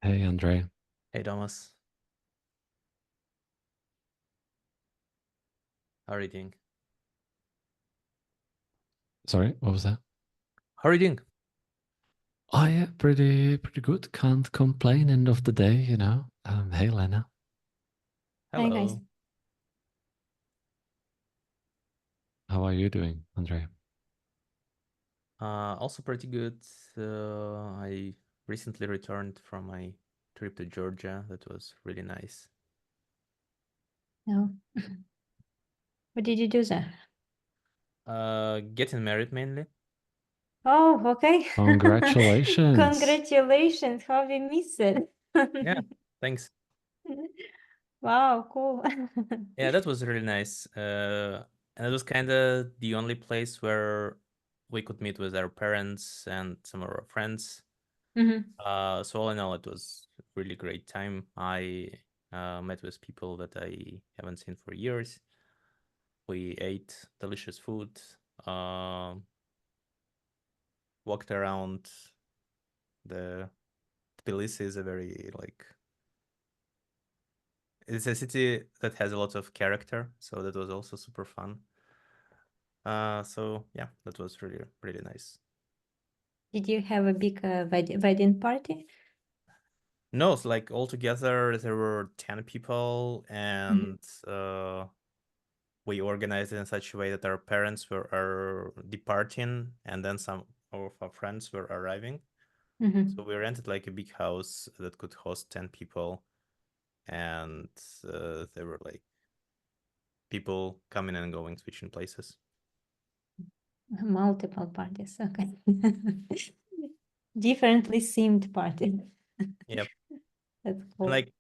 Hey, Andre. Hey Thomas, how are you doing? Sorry, what was that? How are you doing? Oh yeah, pretty good. Can't complain. End of the day. Hey, Lena. Hi guys. Hello. How are you doing, Andre? Also pretty good. I recently returned from my trip to Georgia. That was really nice. No. What did you do there? Getting married mainly. Oh, okay. Congratulations. Congratulations. How we miss it. Yeah, thanks. Wow, cool. Yeah, that was really nice. And it was kind of the only place where we could meet with our parents and some of our friends. Mhm. So all in all, it was a really great time. I met with people that I haven't seen for years. We ate delicious food, um, walked around. The Tbilisi is a very it's a city that has a lot of character, so that was also super fun. So yeah, that was really really nice. Did you have a big wedding party? No, it's like altogether there were 10 people, Mhm. and we organized it in such a way that our parents are departing, and then some of our friends were arriving. So Mhm. we rented like a big house that could host 10 people, and there were like people coming and going, switching places. Multiple parties. Okay. Differently themed party. Yep. That's And cool. like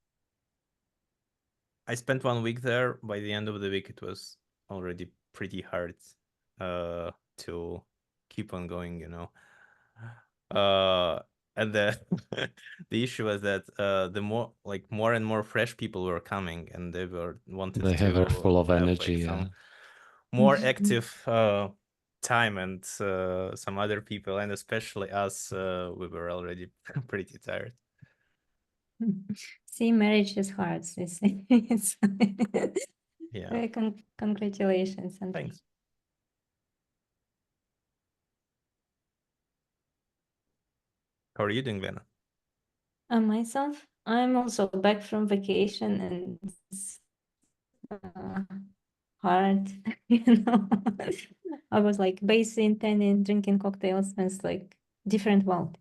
I spent 1 week there. By the end of the week, it was already pretty hard to keep on going. Uh, and the the issue was that the more and more fresh people were coming, and they were wanted They have her to full of have energy. like Yeah. some more active time, and some other people, and especially us, we were already pretty tired. See, marriage is hard. It's Yeah, Congratulations, Andre. thanks. How are you doing, Lena? Myself, I'm also back from vacation and it's uh, hard, you know. I was like basing, tanning, drinking cocktails, and it's like different world.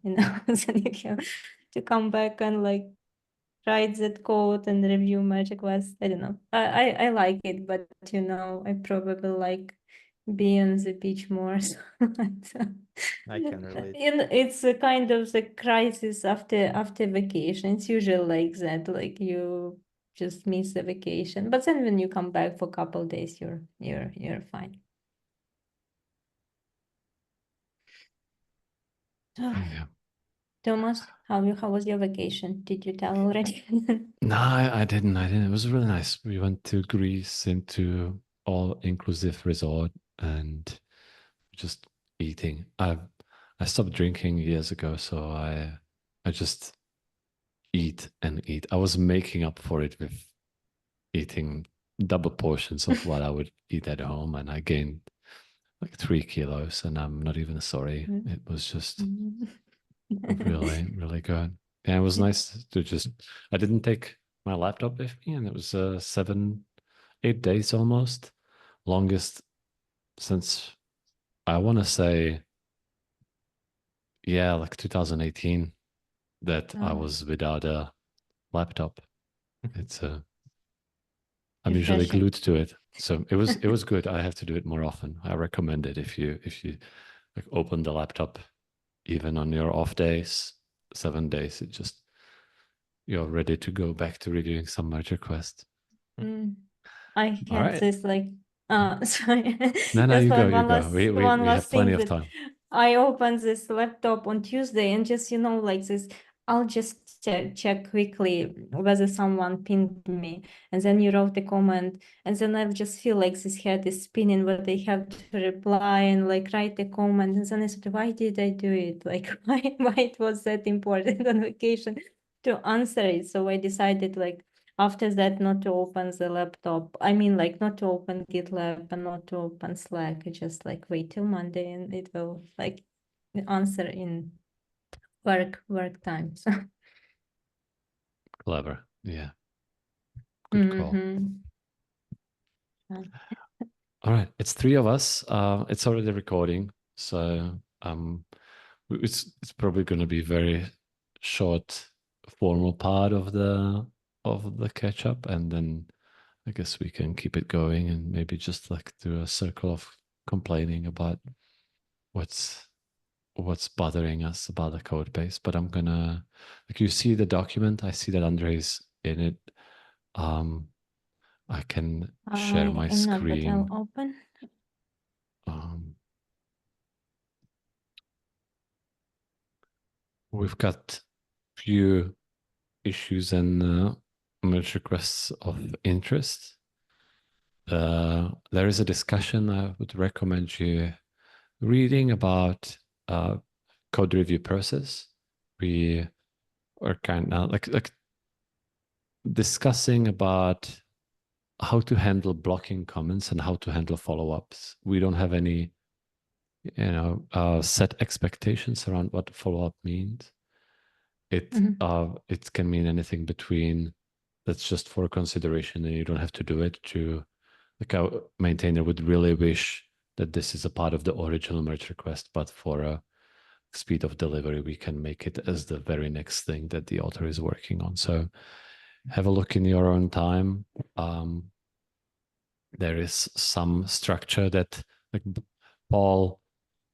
So you have to come back and like write that code and review magic quest. I don't know. I like it, but I probably like be on the beach more. I can relate. And it's a kind of the crisis after vacation. It's usually like that, like you just miss the vacation. But then when you come back for a couple of days, you're fine. Yeah. Thomas, how was your vacation? Did you tell already? No, I didn't. I didn't. It was really nice. We went to Greece into all-inclusive resort and just eating. I stopped drinking years ago, so I just eat and eat. I was making up for it with eating double portions of what I would eat at home, and I gained like 3 kilos, and I'm not even sorry. It was just really, really good. And it was nice to just, I didn't take my laptop with me, and it was 7, 8 days almost, longest since I want to say, yeah, like 2018 that I Oh, was without a laptop. It's I'm usually refreshing. glued to it. So it was good. I have to do it more often. I recommend it if you like open the laptop even on your off days, 7 days, it just you're ready to go back to redoing some merge quest. Mm. I All had right. this like sorry, No, just you go, like you one go. last We we one we have last plenty thing of that time. I opened this laptop on Tuesday and just like this, I'll just check quickly whether someone pinged me, and then you wrote a comment, and then I just feel like this head is spinning, but I have to reply and like write a comment, and then I said, why did I do it? Like why it was that important on vacation to answer it. So I decided like after that not to open the laptop. I mean like not to open GitLab and not to open Slack. I just like wait till Monday and it will like answer in work time. So Clever. Yeah. Good call. Yeah. All right. It's 3 of us. It's already recording. So it's probably going to be very short formal part of the catch up, and then I guess we can keep it going and maybe just like do a circle of complaining about what's bothering us about the code base. But I'm gonna, like, you see the document, I see that Andrei's in it. I can share my I'm not, but screen. I'll open. We've got few issues and merge requests of interest. There is a discussion I would recommend you reading about code review process. We are kind of like discussing about how to handle blocking comments and how to handle follow-ups. We don't have any, set expectations around what follow-up means. It can mean anything between that's just for consideration and you don't have to do it, to like a maintainer would really wish that this is a part of the original merge request, but for a speed of delivery, we can make it as the very next thing that the author is working on. So have a look in your own time. There is some structure that like Paul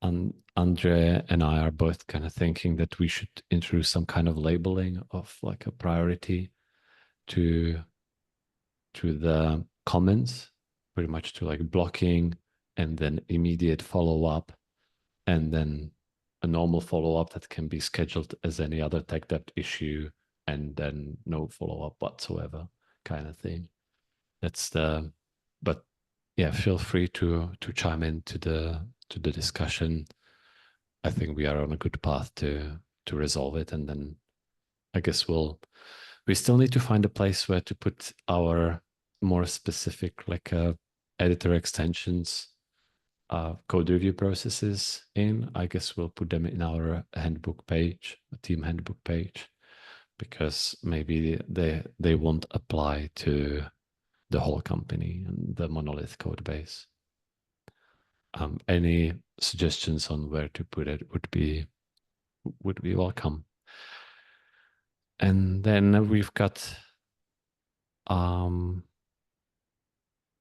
and Andre and I are both kind of thinking that we should introduce some kind of labeling of like a priority to the comments, pretty much to like blocking and then immediate follow-up, and then a normal follow-up that can be scheduled as any other tech debt issue, and then no follow-up whatsoever kind of thing. That's the, but yeah, feel free to chime into the discussion. I think we are on a good path to resolve it, and then I guess we still need to find a place where to put our more specific like editor extensions, code review processes in. I guess we'll put them in our handbook page, a team handbook page, because maybe they won't apply to the whole company and the monolith code base. Any suggestions on where to put it would be welcome. And then we've got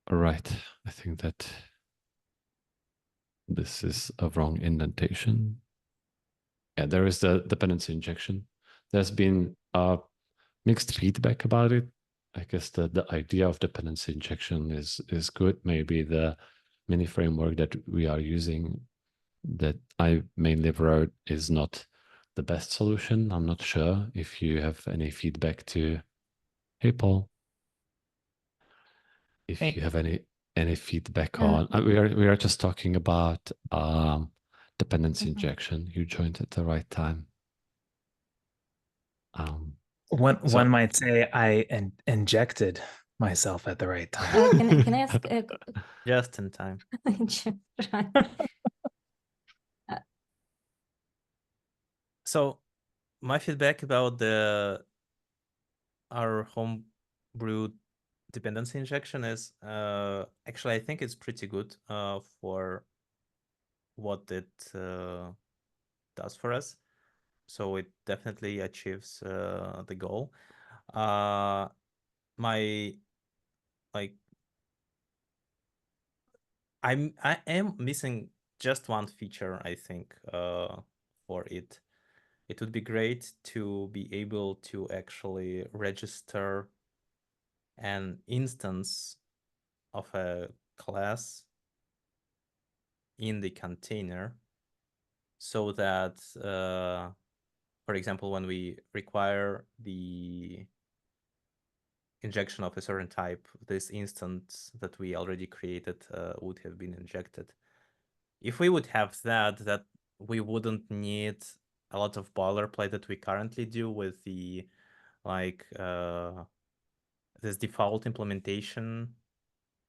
right, I think that this is a wrong indentation. Yeah, there is the dependency injection. There's been mixed feedback about it. I guess the idea of dependency injection is good. Maybe the mini framework that we are using, that I mainly wrote, is not the best solution. I'm not sure if you have any feedback to. Hey, Paul. If you have any feedback on, we are just talking about dependency injection. You joined at the right time. One might say I injected myself at the right time. Can I ask? Just in time. So my feedback about our homebrew dependency injection is actually I think it's pretty good for what it does for us. So it definitely achieves the goal. I am missing just one feature, I think, for it. It would be great to be able to actually register an instance of a class in the container, so that, for example, when we require the injection of a certain type, this instance that we already created would have been injected. If we would have that we wouldn't need a lot of boilerplate that we currently do with the like this default implementation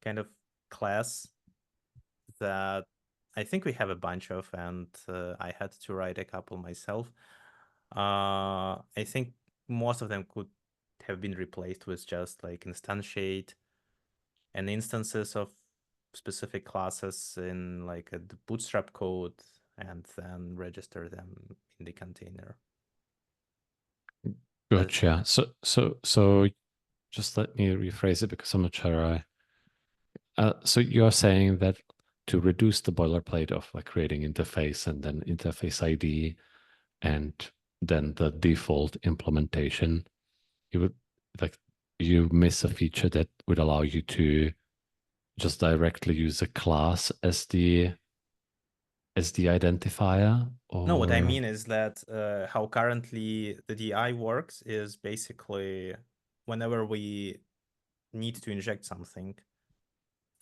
kind of class that I think we have a bunch of, and I had to write a couple myself. I think most of them could have been replaced with just like instantiate and instances of specific classes in like the bootstrap code and then register them in the container. Gotcha. So just let me rephrase it because I'm not sure so you're saying that to reduce the boilerplate of like creating interface and then interface ID and then the default implementation, you would like you miss a feature that would allow you to just directly use a class as the identifier? Or No, what I mean is that how currently the DI works is basically whenever we need to inject something,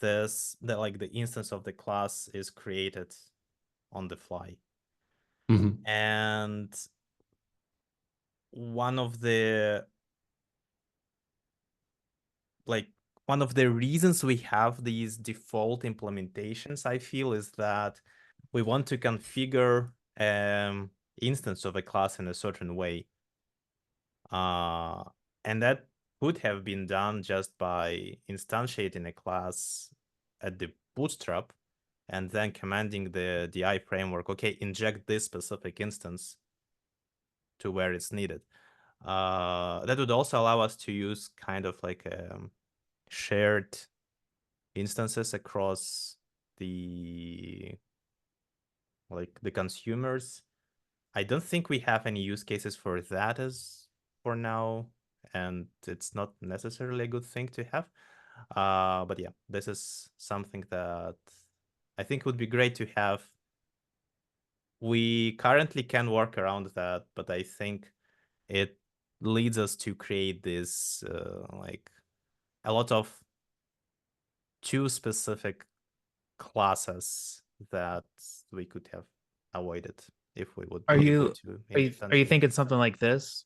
the instance of the class is created on the fly. Mhm. And one of the reasons we have these default implementations, I feel, is that we want to configure instance of a class in a certain way. And that could have been done just by instantiating a class at the bootstrap and then commanding the DI framework, okay, inject this specific instance to where it's needed. That would also allow us to use kind of like shared instances across the consumers. I don't think we have any use cases for that as for now, and it's not necessarily a good thing to have. But yeah, this is something that I think would be great to have. We currently can work around that, but I think it leads us to create this like a lot of too specific classes that we could have avoided if we would Are be able you to are you instantiate. thinking something like this?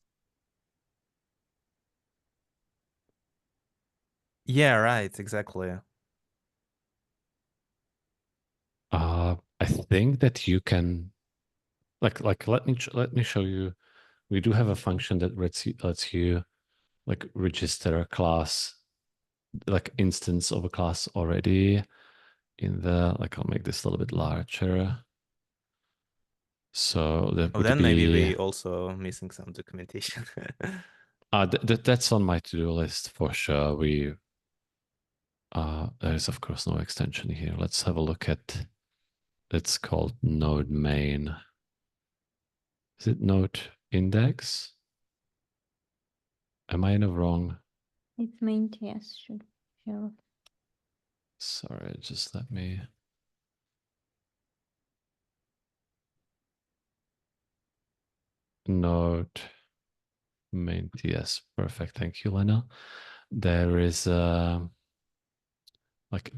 Yeah, right, exactly. I think that you can like let me show you. We do have a function that lets you like register a class, like instance of a class already in the like. I'll make this a little bit larger. So that would Then be maybe we also missing some documentation. that's on my to-do list for sure. There is of course no extension here. Let's have a look at. It's called node main. Is it node index? Am I in the wrong? It's main TS should show. Sorry, just let me. Node main TS. Perfect. Thank you, Lena. There is like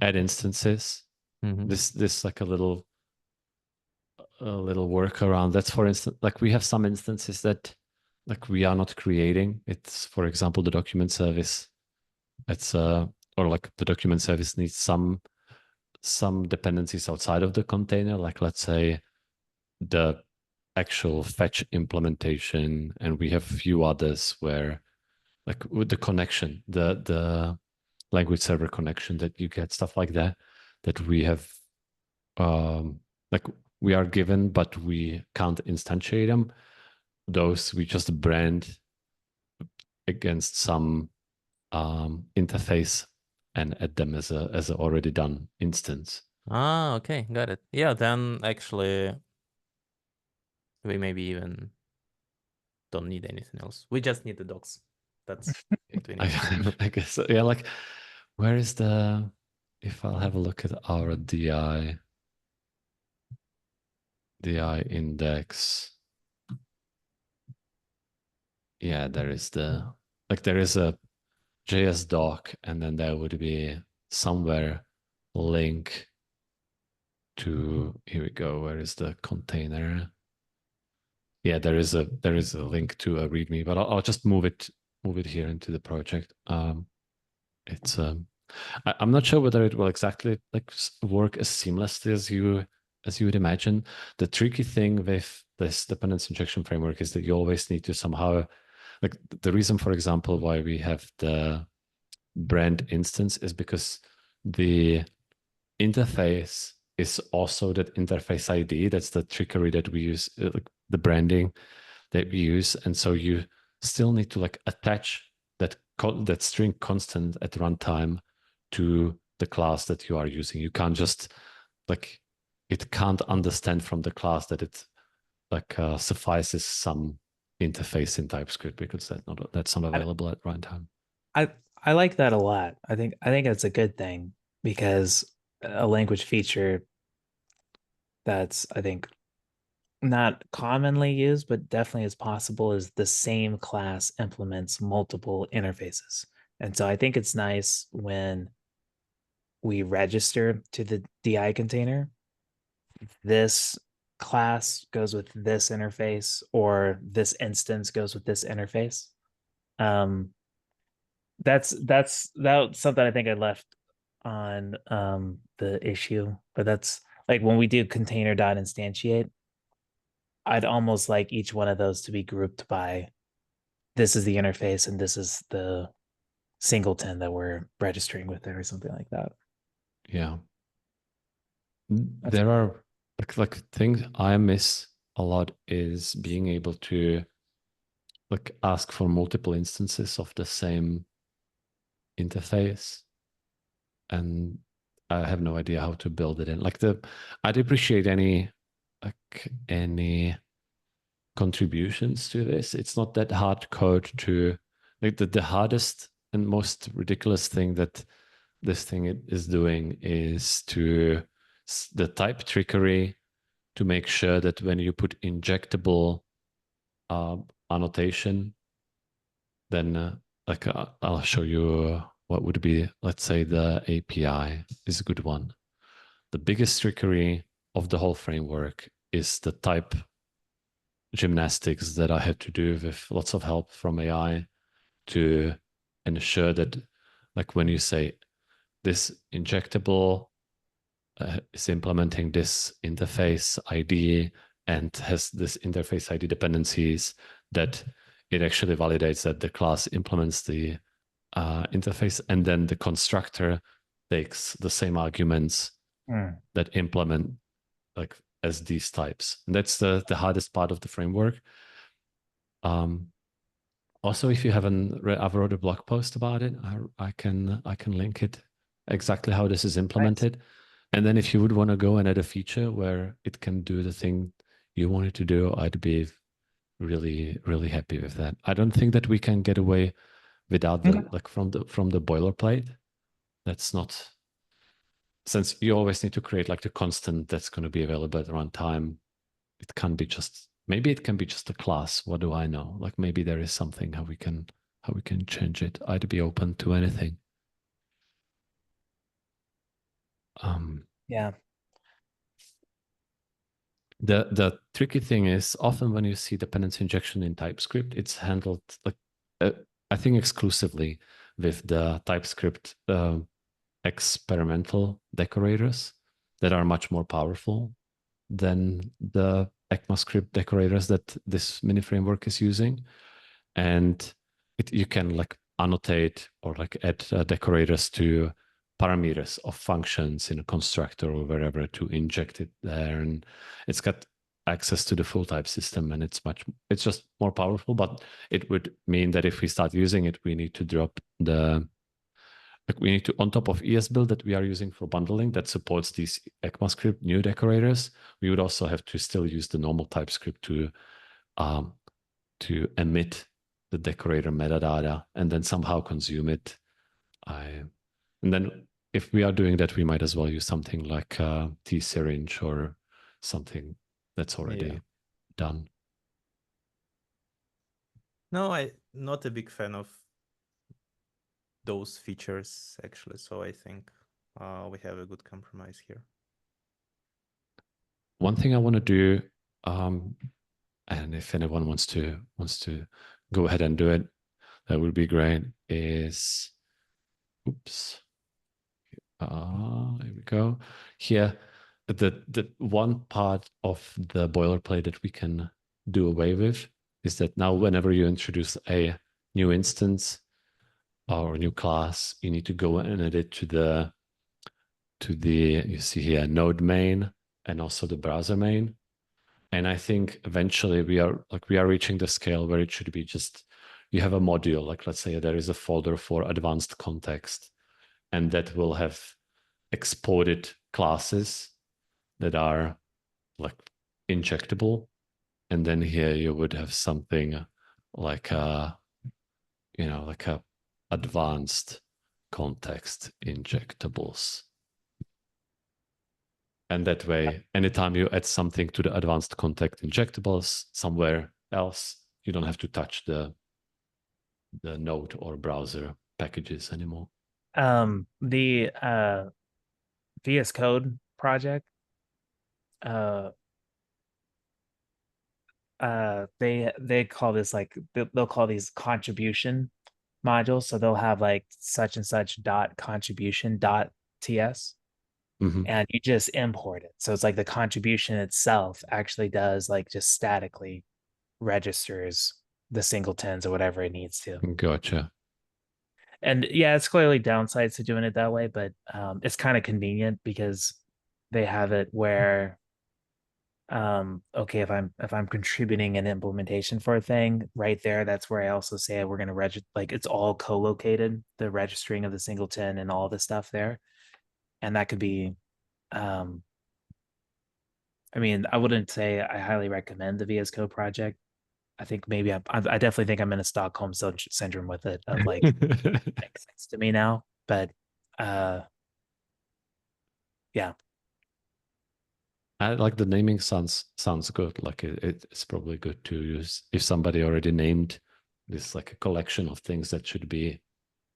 add instances. This like a little workaround. That's for instance, like we have some instances that like we are not creating. It's for example the document service. It's or like the document service needs some dependencies outside of the container. Like let's say the actual fetch implementation, and we have a few others where like with the connection, the language server connection that you get, stuff like that we have like we are given, but we can't instantiate them. Those we just brand against some interface and add them as a already done instance. Ah, okay, got it. Yeah, then actually we maybe even don't need anything else. We just need the docs. That's what we need. I guess so. Yeah, like where is the, if I'll have a look at our DI index. Yeah, there is the, like there is a JS doc, and then there would be somewhere link to, here we go, where is the container? Yeah, there is a link to a README, but I'll just move it move it here into the project. It's I'm not sure whether it will exactly like work as seamlessly as you would imagine. The tricky thing with this dependency injection framework is that you always need to somehow, like the reason, for example, why we have the brand instance is because the interface is also that interface ID. That's the trickery that we use, like the branding that we use. And so you still need to like attach that string constant at runtime to the class that you are using. You can't just like, it can't understand from the class that it like suffices some interface in TypeScript because that's not available at runtime. I like that a lot. I think it's a good thing because a language feature that's, I think, not commonly used, but definitely is possible, is the same class implements multiple interfaces. And so I think it's nice when we register to the DI container, this class goes with this interface, or this instance goes with this interface. That's something I think I left on the issue, but that's like when we do container.instantiate, I'd almost like each one of those to be grouped by this is the interface and this is the singleton that we're registering with there or something like that. Yeah. There are like things I miss a lot is being able to like ask for multiple instances of the same interface. And I have no idea how to build it in. Like I'd appreciate any contributions to this. It's not that hard code to like the hardest and most ridiculous thing that this thing is doing is to the type trickery to make sure that when you put injectable annotation, then I'll show you what would be, let's say the API is a good one. The biggest trickery of the whole framework is the type gymnastics that I had to do with lots of help from AI to ensure that, like when you say this injectable is implementing this interface ID and has this interface ID dependencies, that it actually validates that the class implements the interface, and then the constructor takes the same arguments that implement like as these types. And that's the hardest part of the framework. Also, if you haven't read, I've wrote a blog post about it. I can link it exactly how this is implemented. Nice. And then if you would want to go and add a feature where it can do the thing you want it to do, I'd be really, really happy with that. I don't think that we can get away without the like from the boilerplate. That's not, since you always need to create like the constant that's going to be available at runtime. It can't be just, maybe it can be just a class. What do I know? Like maybe there is something how we can change it. I'd be open to anything. Yeah. The tricky thing is often when you see dependency injection in TypeScript, it's handled like I think exclusively with the TypeScript experimental decorators that are much more powerful than the ECMAScript decorators that this mini framework is using. And you can like annotate or like add decorators to parameters of functions in a constructor or wherever to inject it there. And it's got access to the full type system, and it's just more powerful. But it would mean that if we start using it, we need to drop we need to, on top of ESBuild that we are using for bundling that supports these ECMAScript new decorators, we would also have to still use the normal TypeScript to emit the decorator metadata and then somehow consume it. And then if we are doing that, we might as well use something like T-Syringe or something that's already done. No, I'm not a big fan of those features actually, so I think we have a good compromise here. One thing I want to do, and if anyone wants to go ahead and do it, that would be great, is, oops, here we go. Here, the one part of the boilerplate that we can do away with is that now whenever you introduce a new instance or a new class, you need to go and add it to the you see here node main and also the browser main. And I think eventually we are reaching the scale where it should be just, you have a module, like let's say there is a folder for advanced context, and that will have exported classes that are like injectable. And then here you would have something like a, like a advanced context injectables. And that way, anytime you add something to the advanced context injectables somewhere else, you don't have to touch the node or browser packages anymore. The VS Code project, they call this like, they'll call these contribution modules. So they'll have like such and such dot contribution dot ts, and you just import it. So it's like the contribution itself actually does like just statically registers the singletons or whatever it needs to. Gotcha. And yeah, it's clearly downsides to doing it that way, but it's kind of convenient because they have it where okay, if I'm contributing an implementation for a thing right there, that's where I also say we're going to register, like it's all co-located, the registering of the singleton and all the stuff there. And that could be I mean, I wouldn't say I highly recommend the VS Code project. I think maybe I definitely think I'm in a Stockholm syndrome with it, of like makes sense to me now. But yeah, I like the naming sounds good. Like it's probably good to use if somebody already named this like a collection of things that should be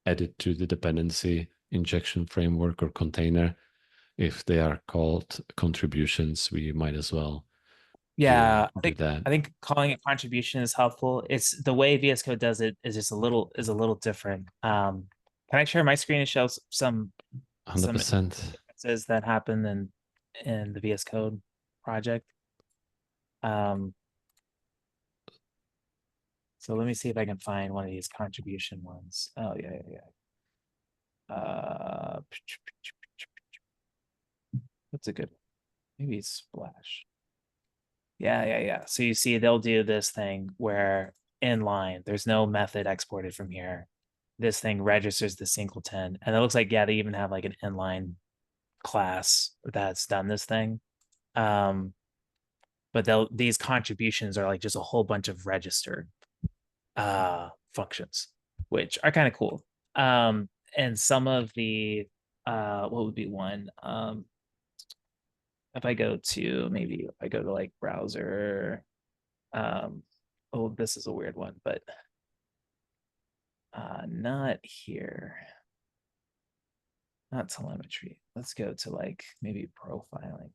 added to the dependency injection framework or container. If they are called contributions, we might as well yeah. do that. I think calling it contribution is helpful. It's the way VS Code does it is just a little different. Can I share my screen and show some 100%. differences that happen in the VS Code project? So let me see if I can find one of these contribution ones. Oh yeah. What's a good one? Maybe it's Splash. Yeah. So you see they'll do this thing where inline, there's no method exported from here. This thing registers the singleton. And it looks like, yeah, they even have like an inline class that's done this thing. But these contributions are like just a whole bunch of registered functions, which are kind of cool. And some of the what would be one? If I go to like browser, oh, this is a weird one, but not here. Not telemetry. Let's go to like maybe profiling.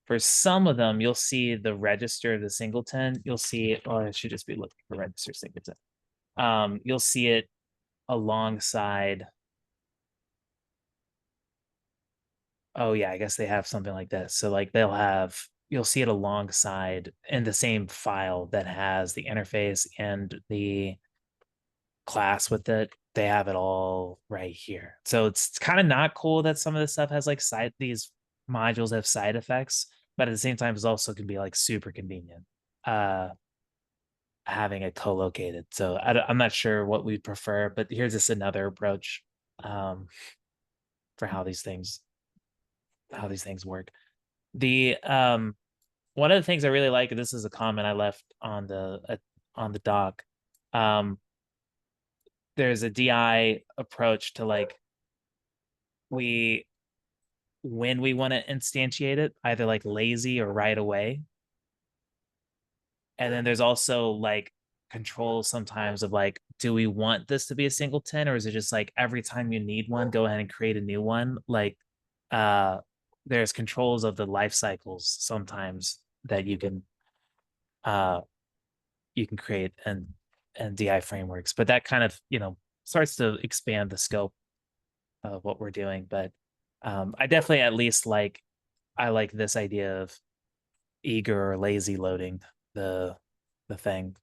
For some of them, you'll see the register of the singleton. You'll see it, or I should just be looking for register singleton. You'll see it alongside. Oh yeah, I guess they have something like this. So like you'll see it alongside in the same file that has the interface and the class with it. They have it all right here. So it's kind of not cool that some of this stuff has like these modules have side effects, but at the same time, it's also can be like super convenient having it co-located. So I'm not sure what we prefer, but here's just another approach for how these things work. The one of the things I really like, and this is a comment I left on the doc, there's a DI approach to like when we want to instantiate it, either like lazy or right away. And then there's also like control sometimes of like, do we want this to be a singleton, or is it just like every time you need one, go ahead and create a new one? Like there's controls of the life cycles sometimes that you can you can create and DI frameworks. But that kind of, starts to expand the scope of what we're doing. But I definitely at least I like this idea of eager or lazy loading the thing.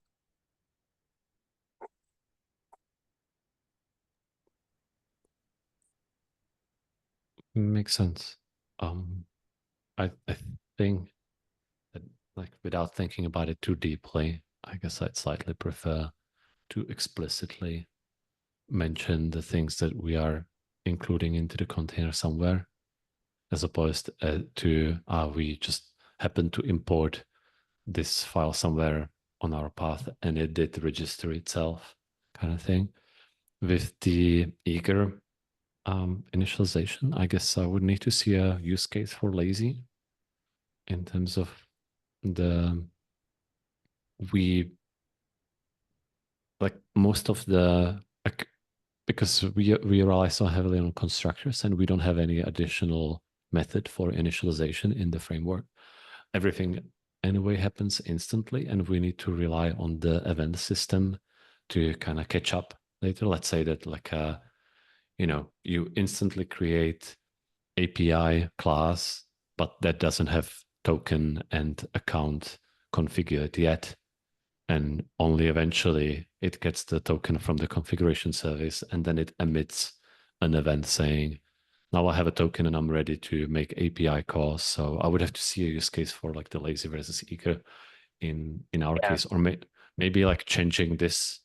Makes sense. I think that, like, without thinking about it too deeply, I guess I'd slightly prefer to explicitly mention the things that we are including into the container somewhere, as opposed to we just happen to import this file somewhere on our path and it did register itself, kind of thing. With the eager initialization, I guess I would need to see a use case for lazy in terms of we like most of the, like, because we rely so heavily on constructors and we don't have any additional method for initialization in the framework. Everything anyway happens instantly and we need to rely on the event system to kind of catch up later. Let's say that like you instantly create API class, but that doesn't have token and account configured yet. And only eventually it gets the token from the configuration service and then it emits an event saying, now I have a token and I'm ready to make API calls. So I would have to see a use case for like the lazy versus eager in our case, or maybe like changing this,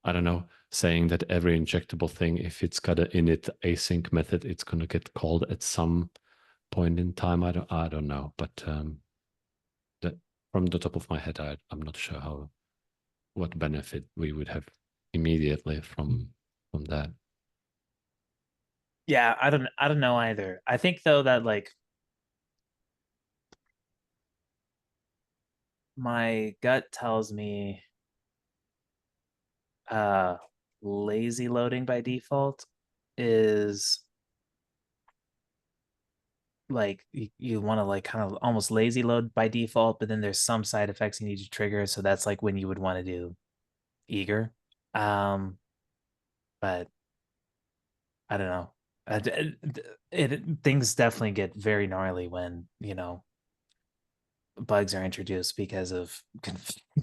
I don't know, saying that every injectable thing, if it's got an init async method, it's going to get called at some point in time. I don't know, but that from the top of my head, I'm not sure what benefit we would have immediately from that. Yeah, I don't know either. I think though that my gut tells me lazy loading by default is like you want to like kind of almost lazy load by default, but then there's some side effects you need to trigger. So that's like when you would want to do eager. But I don't know. Things definitely get very gnarly when bugs are introduced because of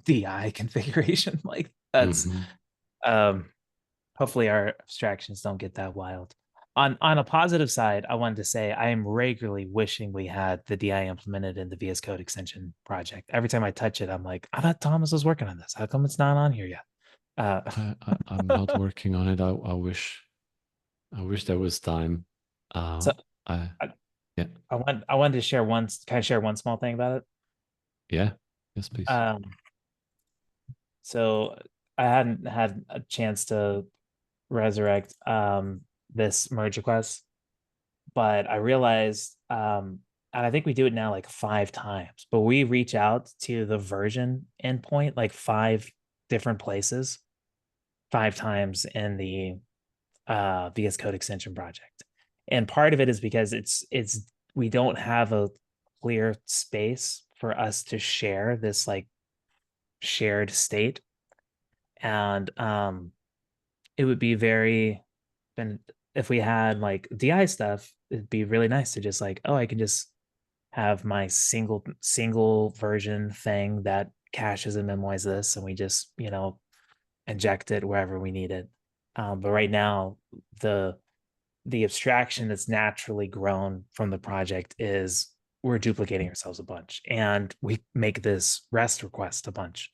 DI configuration. Like that's hopefully our abstractions don't get that wild. On a positive side, I wanted to say I am regularly wishing we had the DI implemented in the VS Code extension project. Every time I touch it, I'm like, I thought Thomas was working on this. How come it's not on here yet? I'm not working on it. I wish there was time. So yeah. I wanted to share one small thing about it. Yeah. Yes, please. So I hadn't had a chance to resurrect this merge request, but I realized and I think we do it now like 5 times, but we reach out to the version endpoint like 5 different places 5 times in the VS Code extension project. And part of it is because it's we don't have a clear space for us to share this like shared state. And it would be very, and if we had like DI stuff, it'd be really nice to just like, oh, I can just have my single version thing that caches and memoizes this, and we just inject it wherever we need it. But right now, the abstraction that's naturally grown from the project is we're duplicating ourselves a bunch, and we make this REST request a bunch.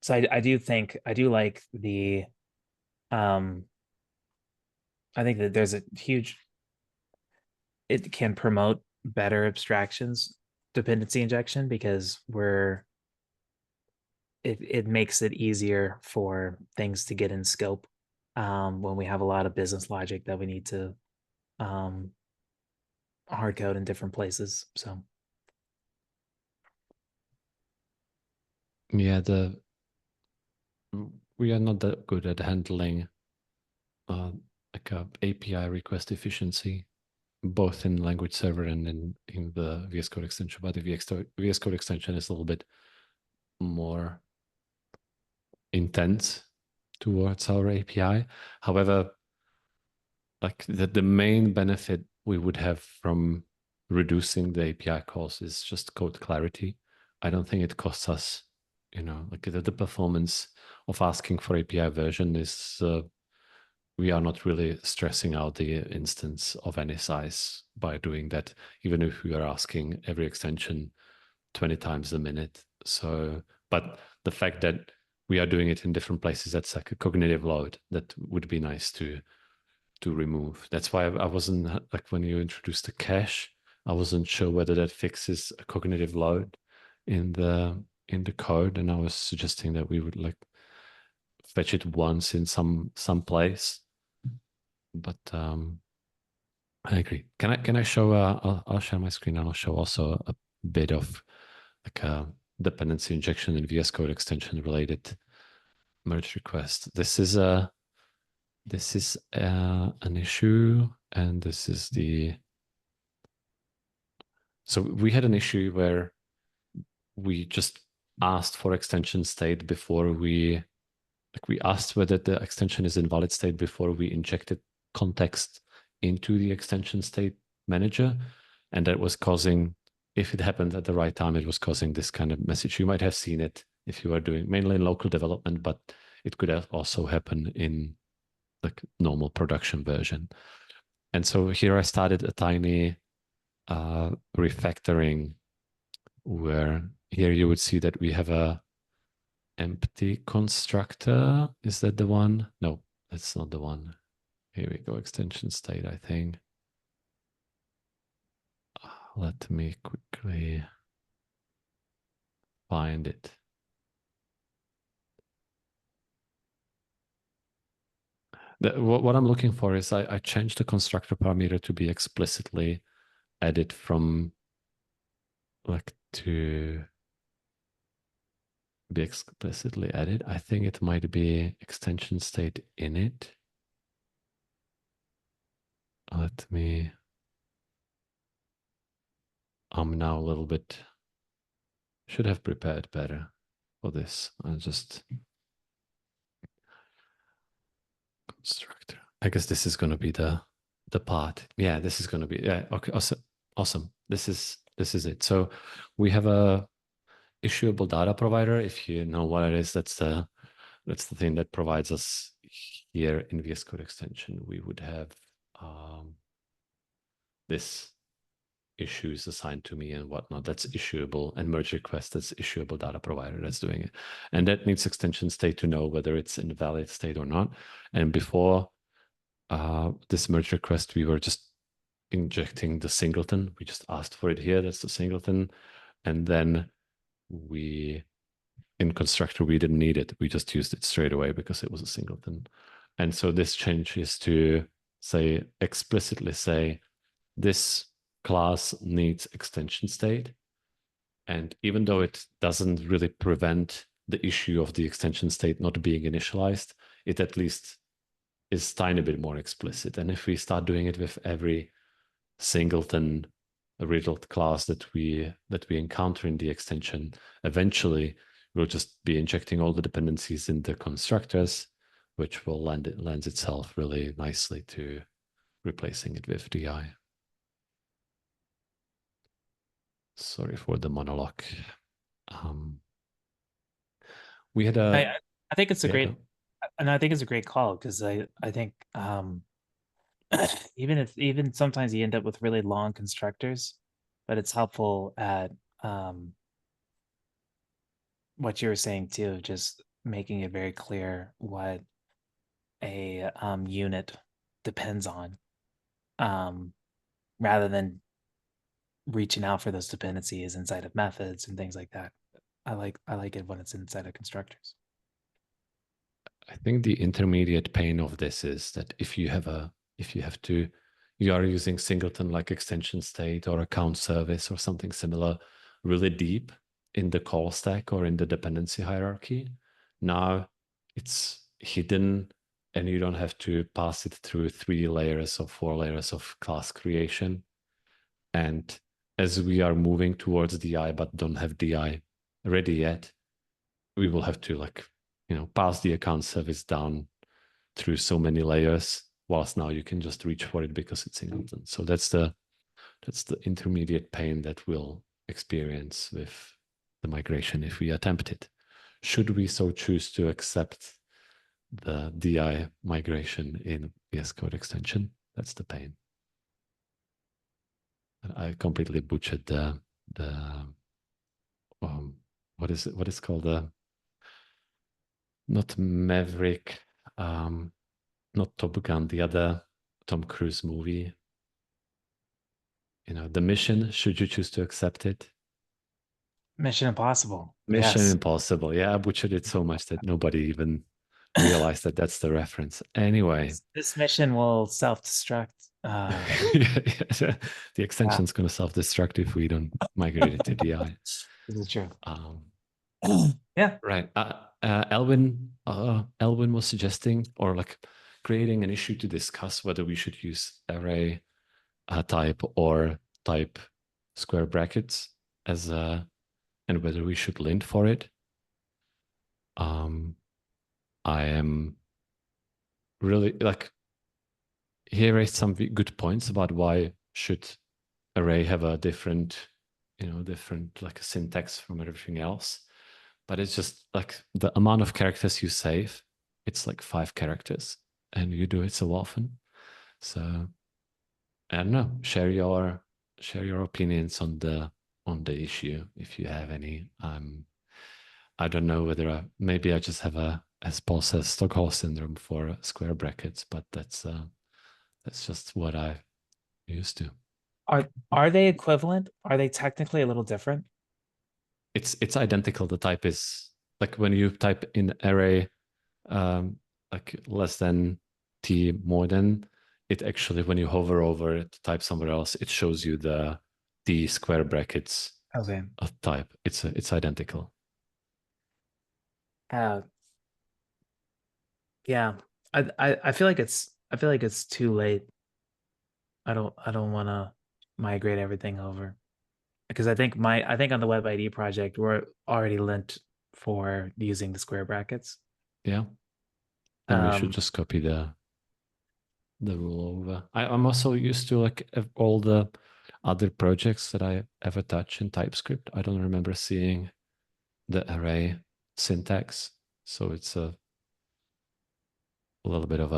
So I do like the I think that there's a huge, it can promote better abstractions dependency injection because it makes it easier for things to get in scope when we have a lot of business logic that we need to hard code in different places. So yeah, we are not that good at handling like a API request efficiency. both in language server and in the VS Code extension, but the VS Code extension is a little bit more intense towards our API. However, like the main benefit we would have from reducing the API calls is just code clarity. I don't think it costs us, like the performance of asking for API version is, we are not really stressing out the instance of any size by doing that, even if we are asking every extension 20 times a minute. So, but the fact that we are doing it in different places, that's like a cognitive load that would be nice to remove. That's why I wasn't, like, when you introduced the cache, I wasn't sure whether that fixes a cognitive load in the code, and I was suggesting that we would like fetch it once in some place. But I agree. Can I show? I'll share my screen, and I'll show also a bit of like a dependency injection and VS Code extension related merge request. This is an issue, and this is the. So we had an issue where we just asked for extension state before we asked whether the extension is in valid state before we injected context into the extension state manager. And that was causing, if it happened at the right time, it was causing this kind of message. You might have seen it if you were doing mainly in local development, but it could also happen in like normal production version. And so here I started a tiny refactoring where here you would see that we have a empty constructor. Is that the one? No, that's not the one. Here we go, extension state, I think. Let me quickly find it. What I'm looking for is I changed the constructor parameter to be explicitly added from like to be explicitly added. I think it might be extension state init. Let me. I'm now a little bit. Should have prepared better for this. I'll just constructor. I guess this is going to be the part. Yeah, this is going to be, yeah. Okay, awesome. This is it. So we have a issuable data provider. If you know what it is, that's the thing that provides us here in VS Code extension. We would have this issues assigned to me and whatnot. That's issuable, and merge request, that's issuable data provider that's doing it. And that needs extension state to know whether it's in valid state or not. And before this merge request, we were just injecting the singleton. We just asked for it here. That's the singleton. And then in constructor, we didn't need it. We just used it straight away because it was a singleton. And so this change is to explicitly say, this class needs extension state. And even though it doesn't really prevent the issue of the extension state not being initialized, it at least is tiny bit more explicit. And if we start doing it with every singleton riddled class that we encounter in the extension, eventually we'll just be injecting all the dependencies in the constructors, which will lends itself really nicely to replacing it with DI. Sorry for the monologue. We had a. I think it's a great, and I think it's a great call, because I think even sometimes you end up with really long constructors, but it's helpful at what you were saying too, just making it very clear what a unit depends on, rather than reaching out for those dependencies inside of methods and things like that. I like it when it's inside of constructors. I think the intermediate pain of this is that if you are using singleton like extension state or account service or something similar really deep in the call stack or in the dependency hierarchy, now it's hidden and you don't have to pass it through 3 layers or 4 layers of class creation. And as we are moving towards DI but don't have DI ready yet, we will have to pass the account service down through so many layers, whilst now you can just reach for it because it's singleton. So that's the intermediate pain that we'll experience with the migration if we attempt it. Should we so choose to accept the DI migration in VS Code extension, that's the pain. And I completely butchered the what is called not Maverick, not Top Gun, the other Tom Cruise movie. The mission, should you choose to accept it? Mission Impossible. Mission Yes. Impossible. Yeah, I butchered it so much that nobody even realized that that's the reference. Anyway. This mission will self-destruct. The extension's going to self-destruct if we don't migrate it to DI. This is true. Yeah. Right. Elwin was suggesting, or creating an issue to discuss whether we should use array type or type square brackets as and whether we should lint for it. I am really he raised some good points about why should array have a different syntax from everything else. But it's just the amount of characters you save, it's 5 characters, and you do it so often. So I don't know. Share your opinions on the issue if you have any. I don't know whether maybe I just have as Paul says, Stockholm syndrome for square brackets, but that's just what I used to. Are they equivalent? Are they technically a little different? It's identical. The type is when you type in array less than t more than, it actually, when you hover over it to type somewhere else, it shows you the square brackets of type. It's identical. Yeah, I feel like it's too late. I don't want to migrate everything over, because I think on the Web ID project we're already lint for using the square brackets. Yeah, then we should just copy the rule over. I'm also used to all the other projects that I ever touch in TypeScript. I don't remember seeing the array syntax, so it's a little bit of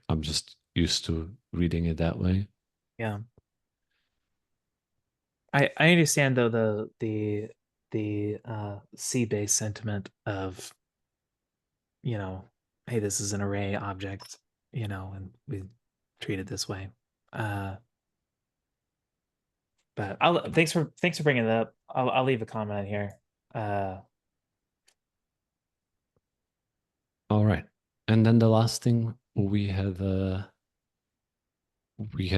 I'm just used to reading it that way. Yeah, I understand though the C-based sentiment of, hey, this is an array object, and we treat it this way. But thanks for bringing it up. I'll leave a comment here. All right, and then the last thing, we had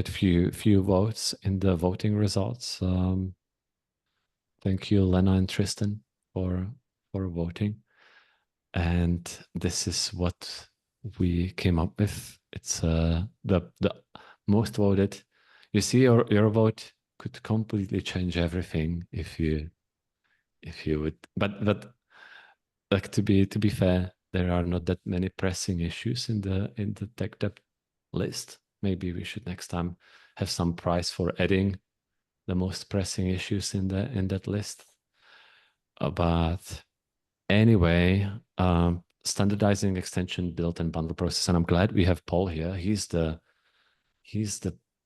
few votes in the voting results. Thank you, Lena and Tristan, for voting. And this is what we came up with. It's the most voted. You see, your vote could completely change everything if you would. But to be fair, there are not that many pressing issues in the tech debt list. Maybe we should next time have some prize for adding the most pressing issues in that list. But anyway, standardizing extension build and bundle process, and I'm glad we have Paul here. He's the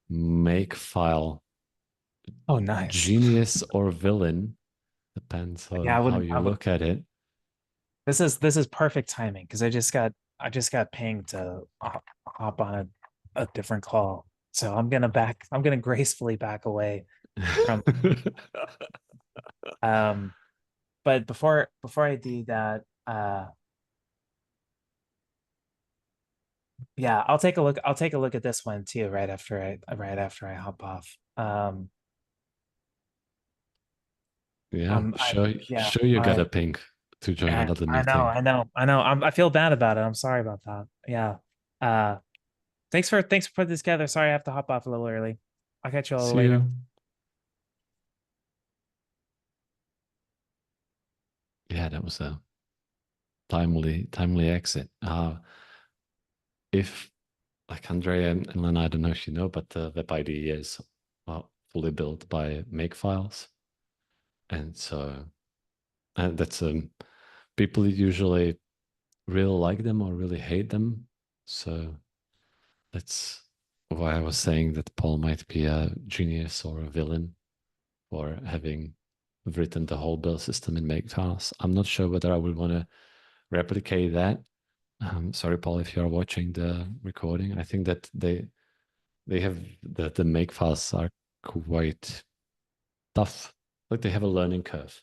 make file. Oh, nice. Genius or villain, depends on how you look at it. This is perfect timing, because I just got pinged to hop on a different call, so I'm gonna gracefully back away from. But before I do that, yeah, I'll take a look at this one too right after I hop off. Show you got a ping to join another meeting. I know. I feel bad about it. I'm sorry about that. Yeah. Thanks for putting this together. Sorry, I have to hop off a little early. I'll catch you all See later. you. Yeah, that was a timely exit. If like Andrea and Lena, I don't know if you know, but the web IDE is fully built by Makefiles, and so that's people usually really like them or really hate them. So that's why I was saying that Paul might be a genius or a villain for having written the whole build system in Makefiles. I'm not sure whether I would want to replicate that. Sorry, Paul, if you're watching the recording. I think that they have the Makefiles are quite tough. Like they have a learning curve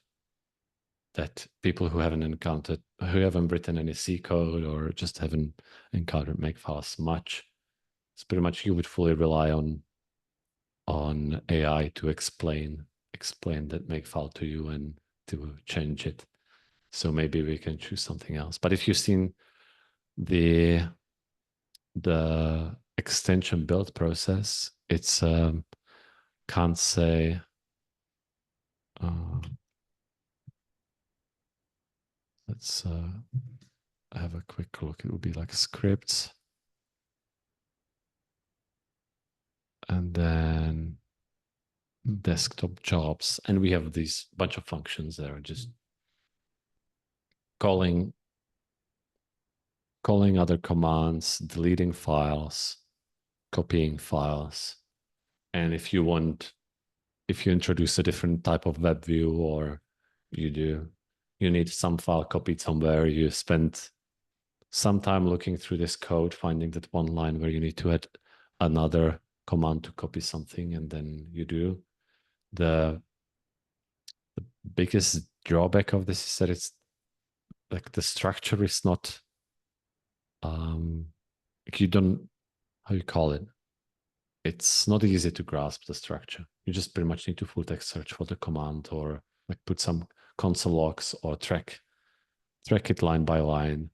that people who haven't written any C code or just haven't encountered Makefiles much, it's pretty much you would fully rely on AI to explain that Makefile to you and to change it. So maybe we can choose something else. But if you've seen the extension build process, it's can't say let's have a quick look. It would be like scripts and then desktop jobs, and we have these bunch of functions that are just calling other commands, deleting files, copying files. And if you introduce a different type of web view, or you need some file copied somewhere, you spend some time looking through this code, finding that one line where you need to add another command to copy something, and then you do. The biggest drawback of this is that it's like the structure is not you don't, how you call it, it's not easy to grasp the structure. You just pretty much need to full text search for the command, or like put some console logs or track it line by line.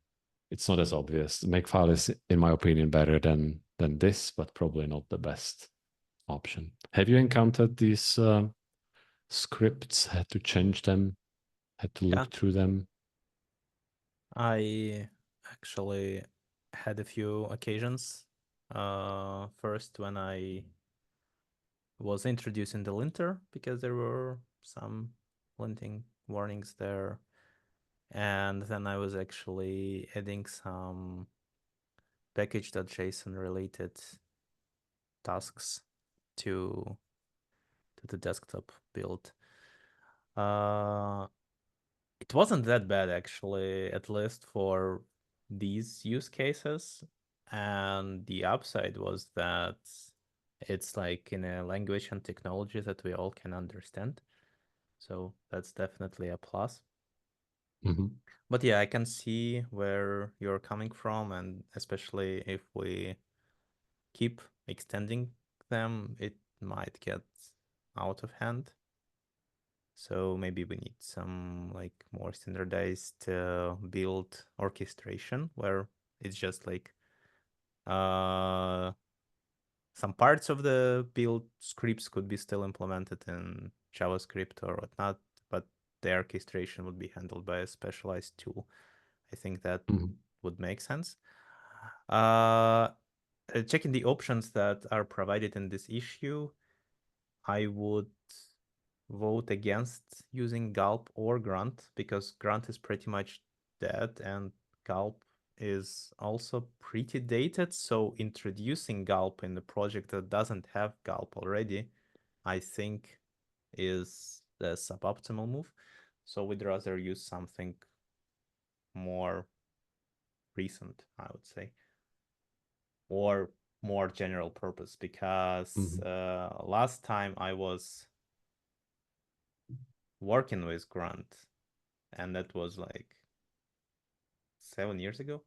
It's not as obvious. Makefile is, in my opinion, better than this, but probably not the best option. Have you encountered these scripts? Had to change them? Had to look through them? I actually had a few occasions. First, when I was introducing the linter, because there were some linting warnings there. And then I was actually adding some package.json related tasks to the desktop build. It wasn't that bad, actually, at least for these use cases. And the upside was that it's like in a language and technology that we all can understand. So that's definitely a plus. Mm-hmm. But yeah, I can see where you're coming from, and especially if we keep extending them, it might get out of hand. So maybe we need some like more standardized build orchestration where it's just like some parts of the build scripts could be still implemented in JavaScript or whatnot, but the orchestration would be handled by a specialized tool. I think that would make sense. Checking the options that are provided in this issue, I would vote against using Gulp or Grunt, because Grunt is pretty much dead and Gulp is also pretty dated. So introducing Gulp in the project that doesn't have Gulp already, I think is the suboptimal move. So we'd rather use something more recent, I would say, or more general purpose, because last time I was working with Grunt, and that was like 7 years ago.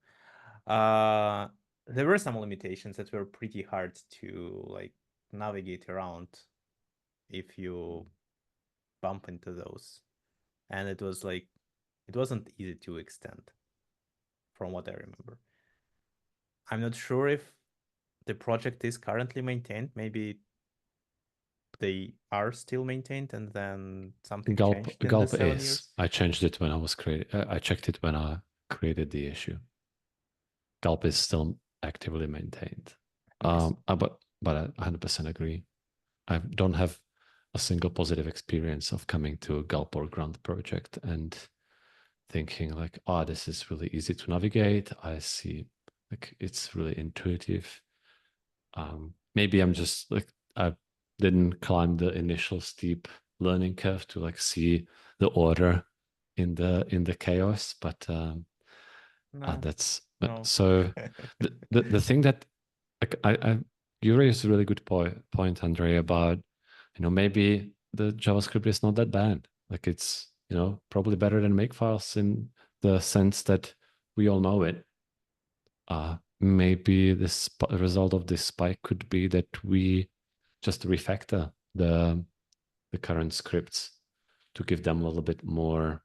There were some limitations that were pretty hard to like navigate around if you bump into those, and it wasn't easy to extend from what I remember. I'm not sure if the project is currently maintained. Maybe they are still maintained, and then something changed in the 7 years. I changed it when I was I checked it when I created the issue. Gulp is still actively maintained. Nice. But I 100% agree. I don't have a single positive experience of coming to a Gulp or Grunt project and thinking like, oh, this is really easy to navigate. I see like it's really intuitive. Maybe I'm just like, I didn't climb the initial steep learning curve to like see the order in the chaos, but that's No. so the thing that like I you raised a really good point, Andre, about maybe the JavaScript is not that bad. Like it's probably better than Makefiles in the sense that we all know it. Maybe this result of this spike could be that we just refactor the current scripts to give them a little bit more,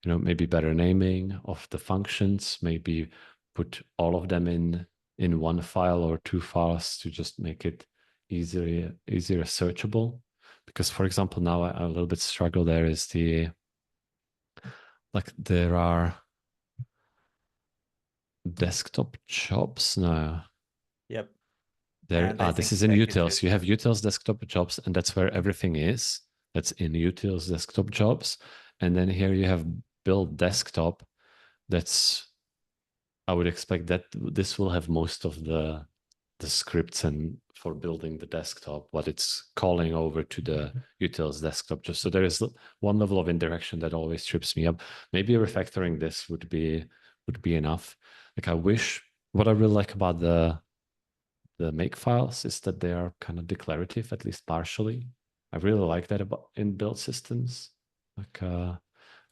maybe better naming of the functions, maybe put all of them in one file or two files to just make it easier searchable. Because for example, now I a little bit struggle there is there are desktop jobs now. Yep. There, And I this think is in utils. packages. You have utils desktop jobs, and that's where everything is. That's in utils desktop jobs. And then here you have build desktop. I would expect that this will have most of the scripts and for building the desktop, what it's calling over to the utils desktop. Just so there is one level of indirection that always trips me up. Maybe refactoring this would be enough. Like I wish, what I really like about the make files is that they are kind of declarative, at least partially. I really like that about in build systems. Like I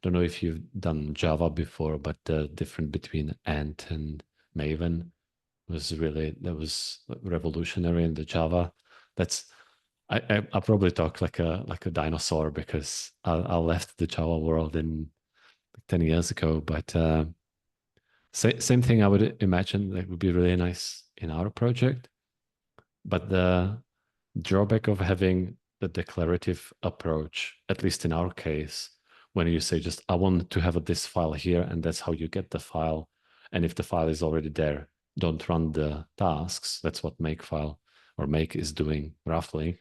don't know if you've done Java before, but the difference between Ant and Maven that was revolutionary in the Java. I probably talk like a dinosaur because I left the Java world in 10 years ago, but same thing I would imagine that would be really nice in our project. But the drawback of having the declarative approach, at least in our case, when you say just I want to have this file here and that's how you get the file, and if the file is already there, don't run the tasks. That's what Makefile or Make is doing roughly.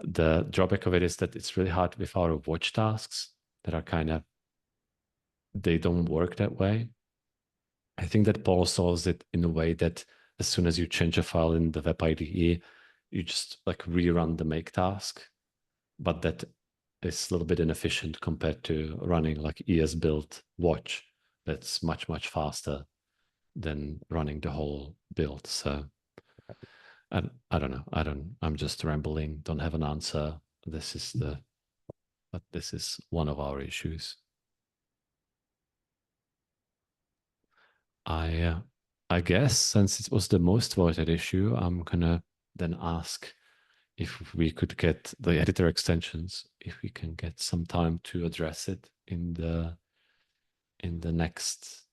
The drawback of it is that it's really hard with our watch tasks that are they don't work that way. I think that Paul solves it in a way that as soon as you change a file in the web IDE, you just like rerun the make task, but that is a little bit inefficient compared to running like ES build watch. That's much, much faster than running the whole build. So I don't know. I'm just rambling. Don't have an answer. But this is one of our issues. I guess since it was the most voted issue, I'm gonna then ask if we could get the editor extensions, if we can get some time to address it in the next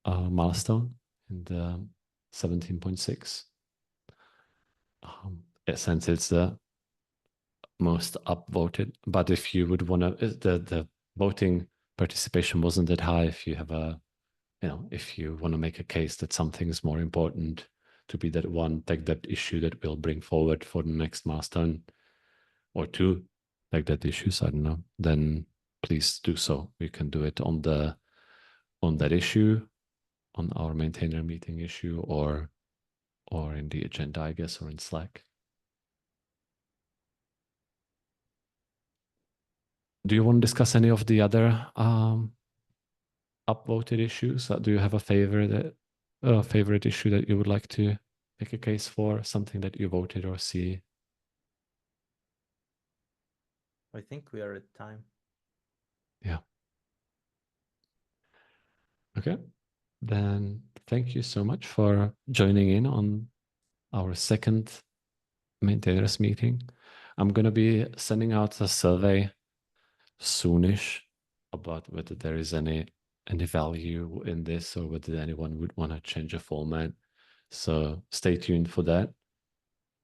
milestone, in the 17.6. Since it's the most upvoted, but if you would want to, the voting participation wasn't that high. If you have if you want to make a case that something is more important to be that one tech debt issue that we'll bring forward for the next milestone, or two tech debt issues, I don't know, then please do so. We can do it on that issue, on our maintainer meeting issue, or in the agenda, I guess, or in Slack. Do you want to discuss any of the other upvoted issues? Do you have a favorite issue that you would like to make a case for, something that you voted or see? I think we are at time. Yeah. Okay. Then thank you so much for joining in on our second maintainers meeting. I'm going to be sending out a survey soonish about whether there is any value in this or whether anyone would want to change a format. So stay tuned for that.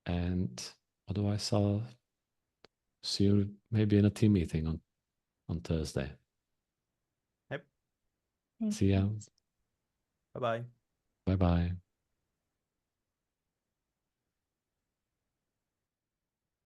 And otherwise, I'll see you maybe in a team meeting on Thursday. Yep. Thank See you. ya. Bye bye. Bye bye.